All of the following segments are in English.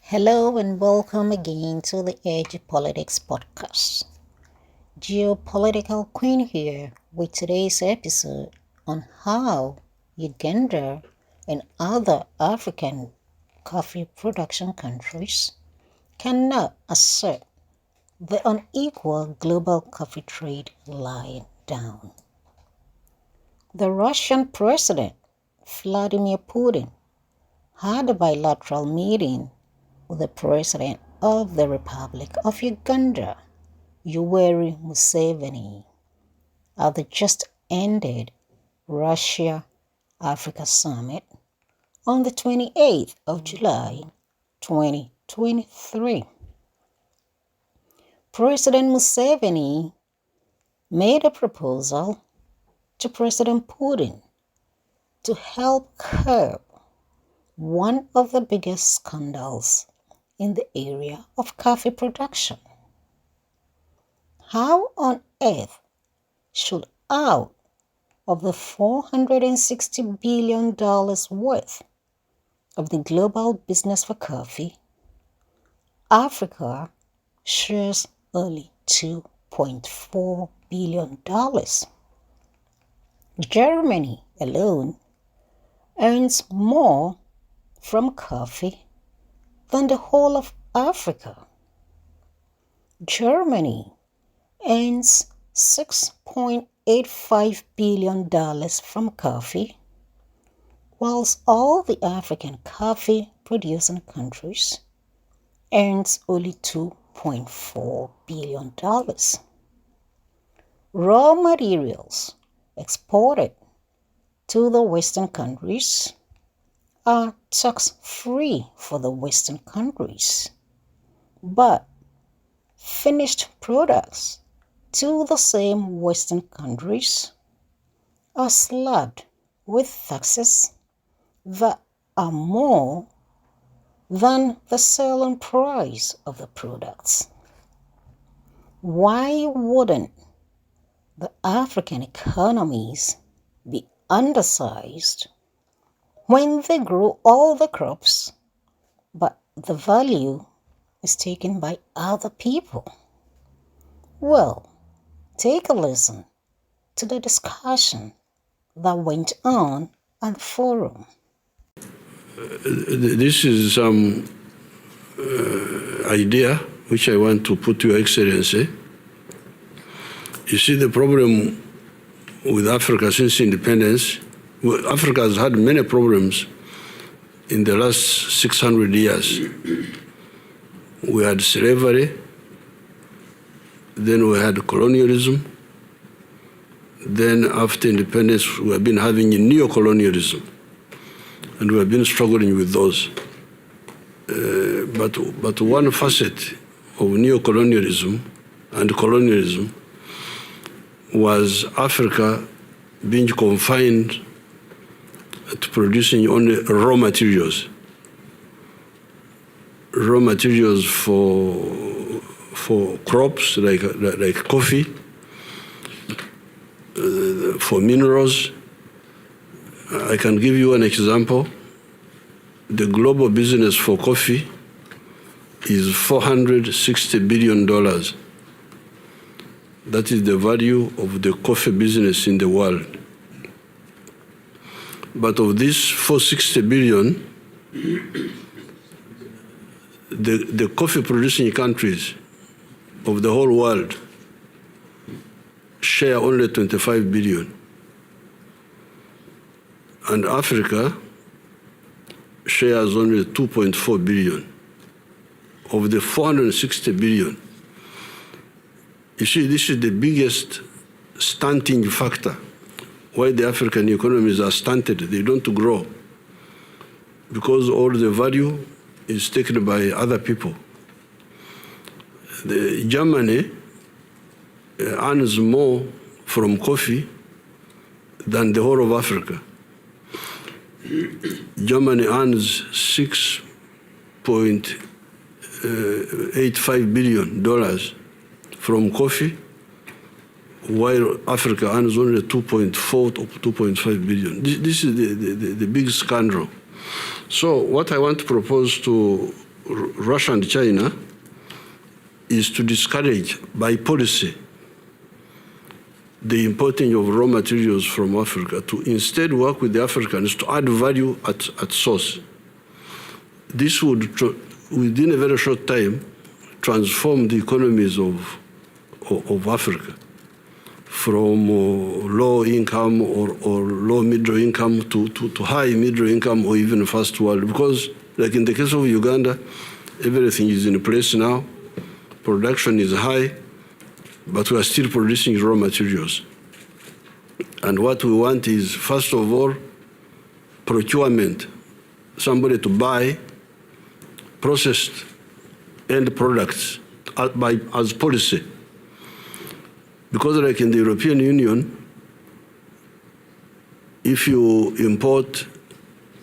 Hello and welcome again to the Edge Politics Podcast. Geopolitical Queen here with today's episode on how Uganda and other African coffee production countries cannot assert the unequal global coffee trade lying down. The Russian President Vladimir Putin had a bilateral meeting with the President of the Republic of Uganda, Yoweri Museveni, at the just ended Russia-Africa Summit on the 28th of July, 2023. President Museveni made a proposal to President Putin to help curb one of the biggest scandals in the area of coffee production. How on earth should out of the $460 billion worth of the global business for coffee, Africa shares only $2.4 billion? Germany alone earns more from coffee than the whole of Africa. Germany earns $6.85 billion from coffee, whilst all the African coffee producing countries earns only $2.4 billion. Raw materials exported to the Western countries are tax-free for the Western countries, but finished products to the same Western countries are slapped with taxes that are more than the selling price of the products. Why wouldn't the African economies be undersized when they grow all the crops, but the value is taken by other people? Well, take a listen to the discussion that went on at the forum. This is some idea which I want to put to Your Excellency. You see, the problem with Africa since independence, Africa has had many problems in the last 600 years. We had slavery, then we had colonialism, then after independence we have been having neo-colonialism, and we have been struggling with those. But one facet of neo-colonialism and colonialism was Africa being confined to producing only raw materials for crops like coffee, for minerals. I can give you an example. The global business for coffee is $460 billion. That is the value of the coffee business in the world. But of this $460 billion, the coffee producing countries of the whole world share only 25 billion. And Africa shares only 2.4 billion of the 460 billion. You see, this is the biggest stunting factor why the African economies are stunted. They don't grow because all the value is taken by other people. Germany earns more from coffee than the whole of Africa. Germany earns $6.85 billion from coffee, while Africa earns only 2.4 or 2.5 billion. This is the big scandal. So what I want to propose to Russia and China is to discourage by policy the importing of raw materials from Africa, to instead work with the Africans to add value at source. This would, within a very short time, transform the economies of Africa from low income or low middle income to high middle income or even first world. Because like in the case of Uganda, everything is in place now, production is high, but we are still producing raw materials. And what we want is, first of all, procurement, somebody to buy processed end products as policy. Because like in the European Union, if you import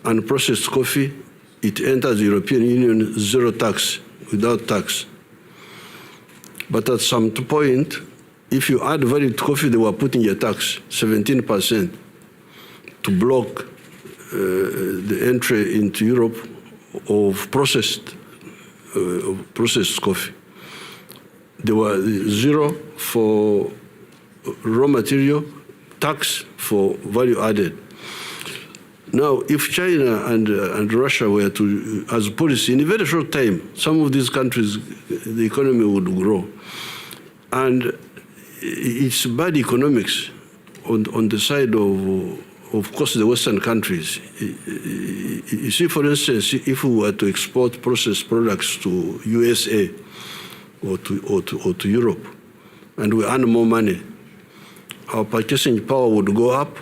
unprocessed coffee, it enters the European Union zero tax, without tax. But at some point, if you add value to coffee, they were putting a tax, 17%, to block the entry into Europe of processed coffee. There were zero for raw material, tax for value added. Now, if China and Russia were to, as a policy, in a very short time, some of these countries, the economy would grow. And it's bad economics on the side of course, the Western countries. You see, for instance, if we were to export processed products to USA or to Europe, and we earn more money, our purchasing power would go up,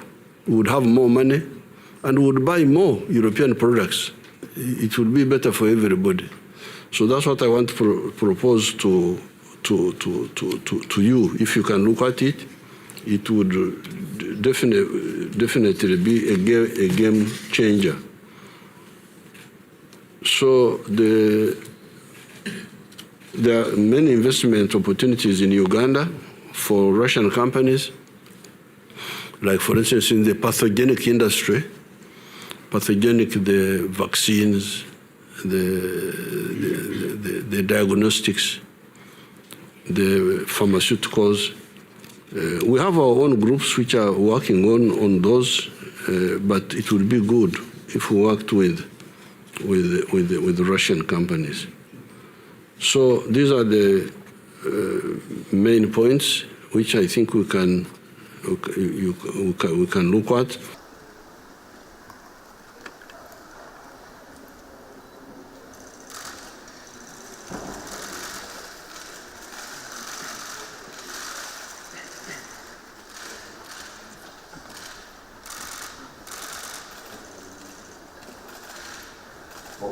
we would have more money, and we would buy more European products. It would be better for everybody. So that's what I want to propose to you. If you can look at it, it would definitely be a game changer. So there are many investment opportunities in Uganda for Russian companies, like for instance in the pathogenic industry, the vaccines, the diagnostics, the pharmaceuticals. We have our own groups which are working on those, but it would be good if we worked with the Russian companies. So these are the main points which I think we can look at.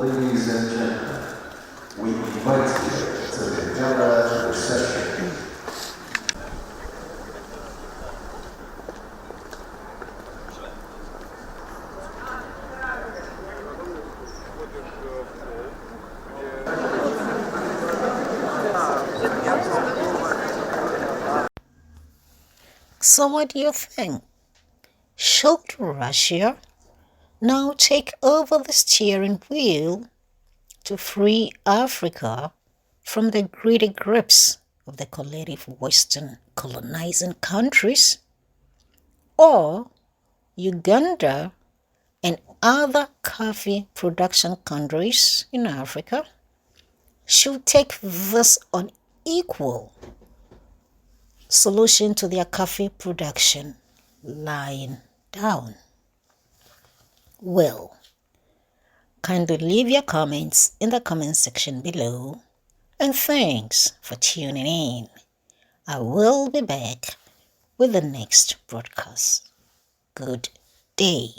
Ladies and gentlemen, we invite you to the gala reception. So what do you think? Should Russia now take over the steering wheel to free Africa from the greedy grips of the collective Western colonizing countries? Or Uganda and other coffee production countries in Africa should take this unequal solution to their coffee production lying down? Well, kindly leave your comments in the comment section below, and thanks for tuning in. I will be back with the next broadcast. Good day.